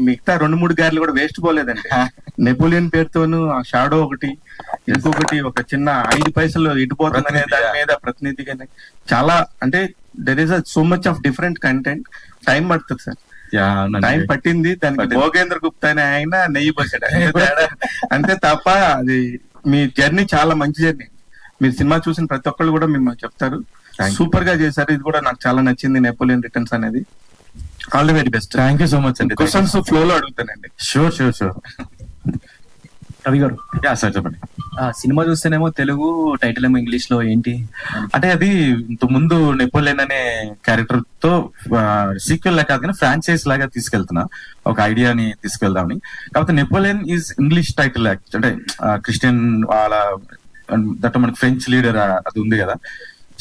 మిగతా 2-3 గారెలు కూడా వేస్ట్ పోలేదండి. నెపోలియన్ పేరుతోను ఆ షాడో ఒకటి, ఇంకొకటి ఒక చిన్న 5 పైసలు ఇటుపోతుందనే దాని మీద ప్రతినిధిగానే చాలా, అంటే there is so much of different content. Time పడుతుంది సార్, టైం పట్టింది. దానికి భోగేంద్ర గుప్తా అనే ఆయన నెయ్యి పోసాడు అంతే తప్ప అది మీ జర్నీ చాలా మంచి జర్నీ. మీరు సినిమా చూసిన ప్రతి ఒక్కళ్ళు కూడా మిమ్మల్ని చెప్తారు సూపర్ గా చేశారు. ఇది కూడా నాకు చాలా నచ్చింది, నెపోలియన్ రిటర్న్స్ అనేది. All the very best. Thank you so much అండి. క్వశ్చన్స్ ఫ్లో లో అడుగుతానండి. షూర్. రవి గారు, సార్ చెప్పండి. సినిమా చూస్తేనేమో తెలుగు, టైటిల్ ఏమో ఇంగ్లీష్ లో, ఏంటి అంటే అది ఇంత ముందు నెపోలియన్ అనే క్యారెక్టర్ తో సీక్వెల్ లాగా కాదు కానీ ఫ్రాంచైజ్ లాగా తీసుకెళ్తున్నా, ఒక ఐడియాని తీసుకెళ్దామని. కాకపోతే నెపోలియన్ ఈజ్ ఇంగ్లీష్ టైటిల్, అంటే క్రిస్టియన్ వాళ్ళ దట్ మనకి ఫ్రెంచ్ లీడర్ అది ఉంది కదా.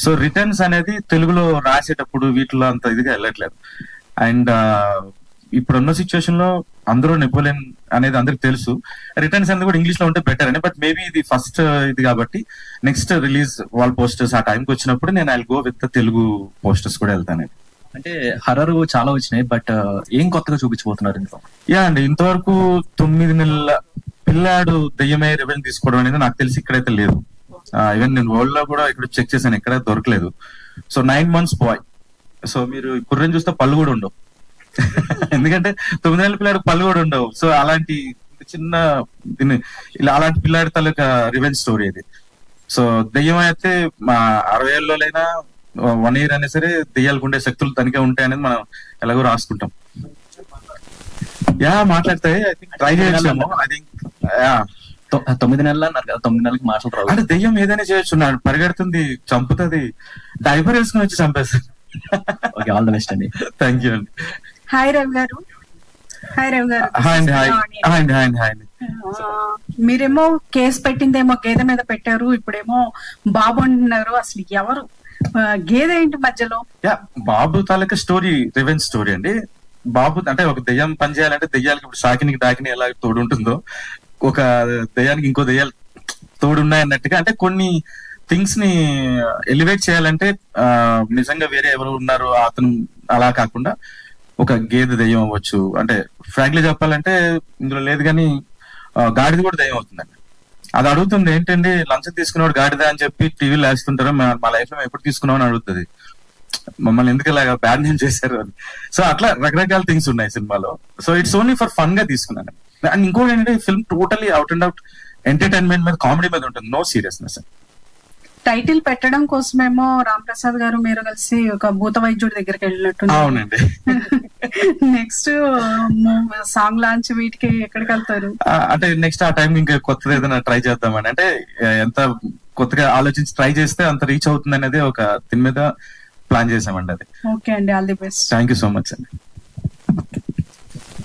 సో రిటర్న్స్ అనేది తెలుగులో రాసేటప్పుడు వీటిలో అంత ఇదిగా వెళ్ళట్లేదు. అండ్ ఇప్పుడున్న సిచ్యువేషన్ లో అందరూ నెపోలియన్ అనేది అందరికి తెలుసు, రిటర్న్స్ అనేది కూడా ఇంగ్లీష్ లో ఉంటే బెటర్ అని. బట్ మేబీ ఇది ఫస్ట్ ఇది కాబట్టి నెక్స్ట్ రిలీజ్ వాళ్ళ పోస్టర్స్ ఆ టైంకి వచ్చినప్పుడు నేను I go with Telugu posters కూడా వెళ్తాను. అంటే హర్రర్ చాలా వచ్చినాయి, బట్ ఏం కొత్తగా చూపించబోతున్నారు ఇంట్లో? అండి, ఇంతవరకు 9 నెలల పిల్లాడు దెయ్యమే రివెంజ్ తీసుకోవడం అనేది నాకు తెలిసి ఇక్కడైతే లేదు. ఈవెన్ నేను వరల్డ్ లో కూడా ఇక్కడ చెక్ చేశాను, ఎక్కడ దొరకలేదు. So 9 months bye. సో మీరు కుర్రని చూస్తే పళ్ళు కూడా ఉండవు ఎందుకంటే 9 నెలల పిల్లాడు పళ్ళు కూడా ఉండవు. సో అలాంటి చిన్న ఇలా అలాంటి పిల్లాడి తాలూకా రివెంజ్ స్టోరీ ఇది. సో దెయ్యం అయితే మా 60 ఏళ్ళలోనైనా 1 year అయినా సరే దెయ్యాలకు ఉండే శక్తులు తనిఖీ ఉంటాయి అనేది మనం ఎలాగో రాసుకుంటాం. మాట్లాడతాయి. ఐ థింక్ ట్రై చేయొచ్చేమో. ఐ థింక్ 9 నెలలు అన్నారు కదా, 9 నెలలకి మాటలు రావు. అంటే దెయ్యం ఏదైనా చేయొచ్చు, పరిగెడుతుంది, చంపుతుంది, డైపర్ వేసుకుని వచ్చి చంపేస్తుంది. ఓకే, ఆల్ ది బెస్ట్ అండి. థ్యాంక్ యూ అండి. హాయ్ రవి గారు. మీరేమో కేసు పెట్టిందేమో గేదె మీద పెట్టారు, ఇప్పుడేమో బాబు అంటున్నారు. అసలు ఎవరు గేదె ఏంటి మధ్యలో? బాబు తాలూకా స్టోరీ రివెంజ్ స్టోరీ అండి. బాబు అంటే ఒక దెయ్యం పని చేయాలంటే దెయ్యాలకి ఇప్పుడు షాకినికి డాకిని ఎలా తోడు ఉంటుందో, ఒక దెయ్యానికి ఇంకో దెయ్యాలు తోడున్నాయన్నట్టుగా, అంటే కొన్ని థింగ్స్ ని ఎలివేట్ చేయాలంటే నిజంగా వేరే ఎవరు ఉన్నారు అతను అలా కాకుండా ఒక గేదె దెయ్యం అవ్వచ్చు. అంటే ఫ్రాంక్లీ చెప్పాలంటే ఇందులో లేదు కానీ గాడిద కూడా దెయ్యం అవుతుందండి. అది అడుగుతుంది, ఏంటండి లంచం తీసుకునేవాడు గాడిద అని చెప్పి టీవీలో వేస్తుంటారు, మా లైఫ్ లో ఎప్పుడు తీసుకున్నామని అడుగుతుంది, మమ్మల్ని ఎందుకు ఇలాగా బ్యాడ్ నేమ్ చేశారు అని. సో అట్లా రకరకాల థింగ్స్ ఉన్నాయి సినిమాలో. So it's only for fun గా తీసుకున్నాను. అండ్ ఇంకోటి ఏంటంటే film totally out and out entertainment మీద, కామెడీ మీద ఉంటుంది, నో సీరియస్నెస్. టైటిల్ పెట్టడం కోసమేమో రామ్ ప్రసాద్ గారు మీరు కలిసి ఒక భూత వైద్యుడి దగ్గరికి వెళ్ళినట్టు. అవునండి. నెక్స్ట్ సాంగ్ లాంచ్ వీటికి ఎక్కడికి వెళ్తారు? అంటే నెక్స్ట్ ఆ టైం ఇంకా కొత్తది ఏదైనా ట్రై చేద్దామని, అంటే ఎంత కొత్తగా ఆలోచించి ట్రై చేస్తే అంత రీచ్ అవుతుంది అనేది ఒక దీని మీద ప్లాన్ చేసామండి. అది ఓకే అండి, all the best. Thank you so much అండి.